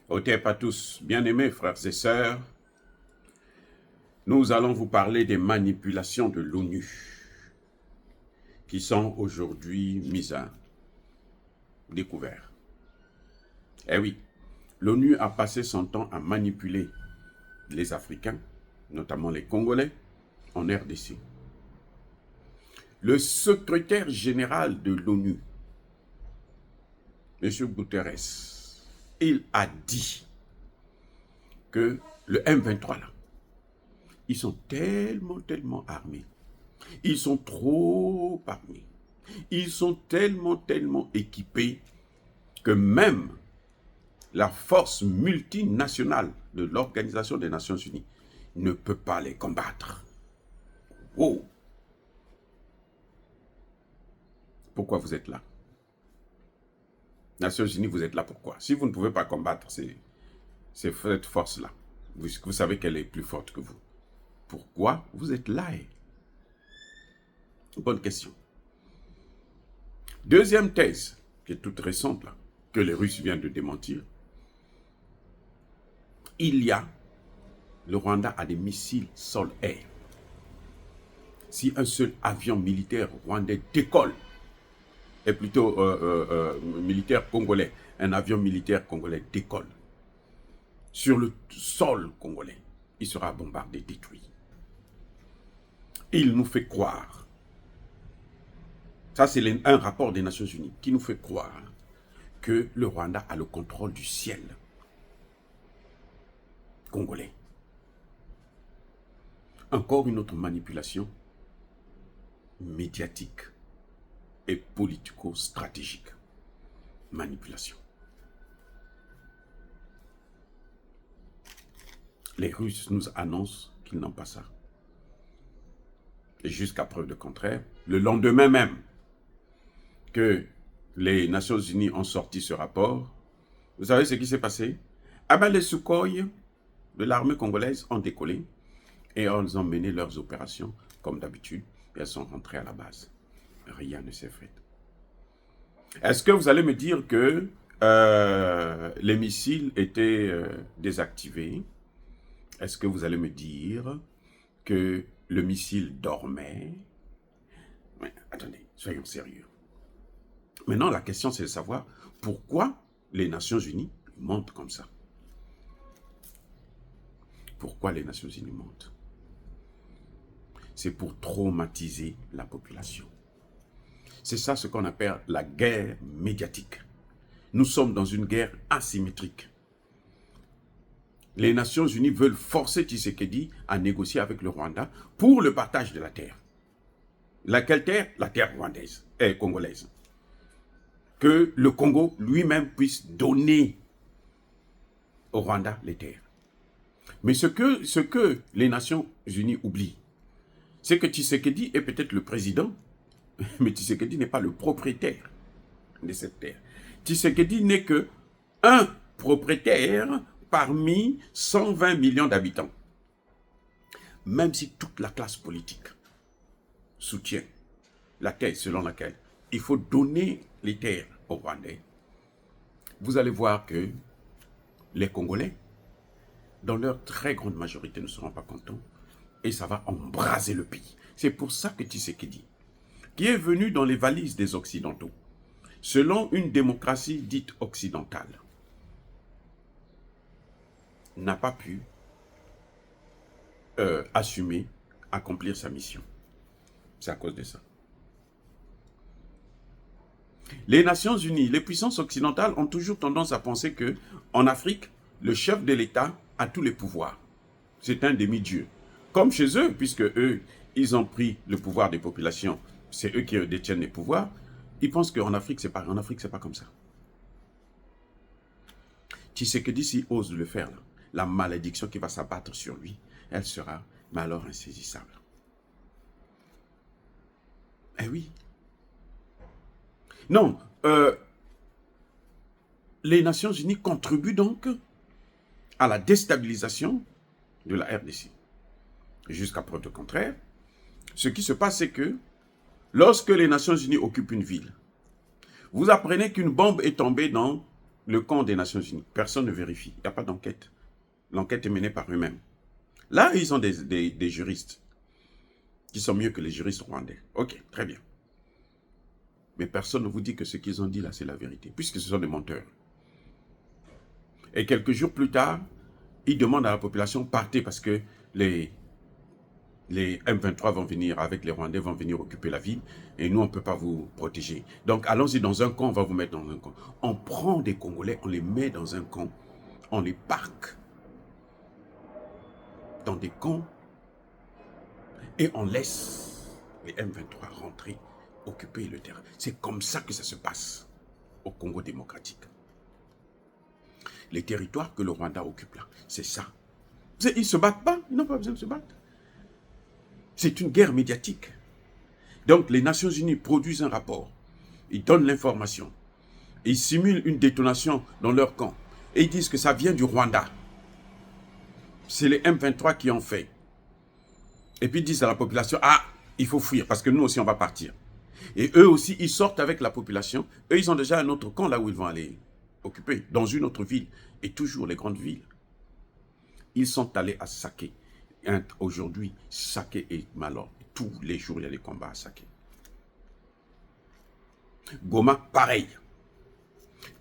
Otep à tous, bien-aimés frères et sœurs, nous allons vous parler des manipulations de l'ONU qui sont aujourd'hui mises à découvert. Eh oui, l'ONU a passé son temps à manipuler les Africains, notamment les Congolais, en RDC. Le secrétaire général de l'ONU, M. Guterres, il a dit que le M23 là, ils sont tellement armés. Ils sont trop armés. Ils sont tellement équipés que même la force multinationale de l'Organisation des Nations Unies ne peut pas les combattre. Oh! Pourquoi vous êtes là? Nations Unies, vous êtes là pourquoi? Si vous ne pouvez pas combattre cette force-là, vous savez qu'elle est plus forte que vous. Pourquoi vous êtes là? Bonne question. Deuxième thèse, qui est toute récente, là, que les Russes viennent de démentir. Le Rwanda a des missiles sol-air. Si un seul avion militaire rwandais décolle, et plutôt militaire congolais, un avion militaire congolais décolle sur le sol congolais, il sera bombardé, détruit. Il nous fait croire, ça c'est un rapport des Nations Unies, qui nous fait croire que le Rwanda a le contrôle du ciel congolais. Encore une autre manipulation médiatique et politico-stratégique. Manipulation. Les Russes nous annoncent qu'ils n'ont pas ça. Et jusqu'à preuve de contraire, le lendemain même que les Nations Unies ont sorti ce rapport, vous savez ce qui s'est passé? Ah ben les Sukhoi de l'armée congolaise ont décollé et ils ont mené leurs opérations comme d'habitude et elles sont rentrées à la base. Rien ne s'est fait. Est-ce que vous allez me dire que les missiles étaient désactivés? Est-ce que vous allez me dire que le missile dormait? Mais attendez, soyons sérieux. Maintenant, la question, c'est de savoir pourquoi les Nations Unies mentent comme ça. Pourquoi les Nations Unies mentent? C'est pour traumatiser la population. C'est ça ce qu'on appelle la guerre médiatique. Nous sommes dans une guerre asymétrique. Les Nations Unies veulent forcer Tshisekedi à négocier avec le Rwanda pour le partage de la terre. Laquelle terre? La terre rwandaise et congolaise. Que le Congo lui-même puisse donner au Rwanda les terres. Mais ce que les Nations Unies oublient, c'est que Tshisekedi est peut-être le président, mais Tshisekedi n'est pas le propriétaire de cette terre. Tshisekedi n'est que un propriétaire parmi 120 millions d'habitants. Même si toute la classe politique soutient la thèse selon laquelle il faut donner les terres aux Rwandais, vous allez voir que les Congolais, dans leur très grande majorité, ne seront pas contents et ça va embraser le pays. C'est pour ça que Tshisekedi, qui est venu dans les valises des Occidentaux, selon une démocratie dite occidentale, n'a pas pu assumer, accomplir sa mission. C'est à cause de ça. Les Nations Unies, les puissances occidentales ont toujours tendance à penser que en Afrique, le chef de l'État a tous les pouvoirs. C'est un demi-dieu. Comme chez eux, puisque eux, ils ont pris le pouvoir des populations, c'est eux qui détiennent les pouvoirs, ils pensent qu'en Afrique, c'est pas comme ça. Tshisekedi, s'il ose le faire, là, la malédiction qui va s'abattre sur lui, elle sera, mais alors, insaisissable. Eh oui. Non, les Nations Unies contribuent donc à la déstabilisation de la RDC. Jusqu'à preuve de contraire, ce qui se passe, c'est que lorsque les Nations Unies occupent une ville, vous apprenez qu'une bombe est tombée dans le camp des Nations Unies. Personne ne vérifie. Il n'y a pas d'enquête. L'enquête est menée par eux-mêmes. Là, ils ont des juristes qui sont mieux que les juristes rwandais. Ok, très bien. Mais personne ne vous dit que ce qu'ils ont dit là, c'est la vérité, puisque ce sont des menteurs. Et quelques jours plus tard, ils demandent à la population, partez, parce que les M23 vont venir, avec les Rwandais, vont venir occuper la ville, et nous, on ne peut pas vous protéger. Donc, allons-y dans un camp, on va vous mettre dans un camp. On prend des Congolais, on les met dans un camp, on les parque dans des camps, et on laisse les M23 rentrer, occuper le terrain. C'est comme ça que ça se passe au Congo démocratique. Les territoires que le Rwanda occupe là, c'est ça. Ils ne se battent pas, ils n'ont pas besoin de se battre. C'est une guerre médiatique. Donc les Nations Unies produisent un rapport, ils donnent l'information, ils simulent une détonation dans leur camp, et ils disent que ça vient du Rwanda. C'est les M23 qui ont fait. Et puis ils disent à la population, ah, il faut fuir, parce que nous aussi on va partir. Et eux aussi, ils sortent avec la population. Eux, ils ont déjà un autre camp là où ils vont aller occuper, dans une autre ville. Et toujours les grandes villes. Ils sont allés à Saké. Aujourd'hui, Saké est malheur. Tous les jours, il y a des combats à Saké. Goma, pareil.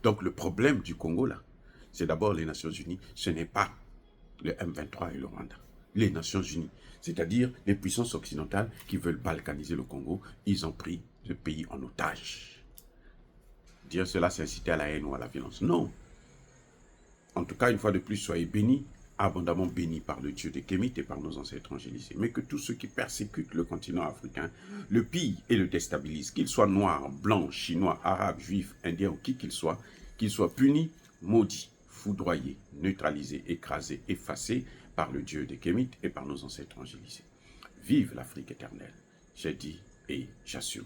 Donc le problème du Congo là, c'est d'abord les Nations Unies. Ce n'est pas le M23 et le Rwanda. Les Nations Unies, c'est-à-dire les puissances occidentales qui veulent balkaniser le Congo, ils ont pris le pays en otage. Dire cela, c'est inciter à la haine ou à la violence. Non. En tout cas, une fois de plus, soyez bénis, abondamment bénis par le Dieu des Kémites et par nos ancêtres angélisés. Mais que tous ceux qui persécutent le continent africain le pillent et le déstabilisent, qu'ils soient noirs, blancs, chinois, arabes, juifs, indiens ou qui qu'ils soient punis, maudits, foudroyés, neutralisés, écrasés, effacés par le Dieu des Kémites et par nos ancêtres angélisés. Vive l'Afrique éternelle, j'ai dit et j'assume.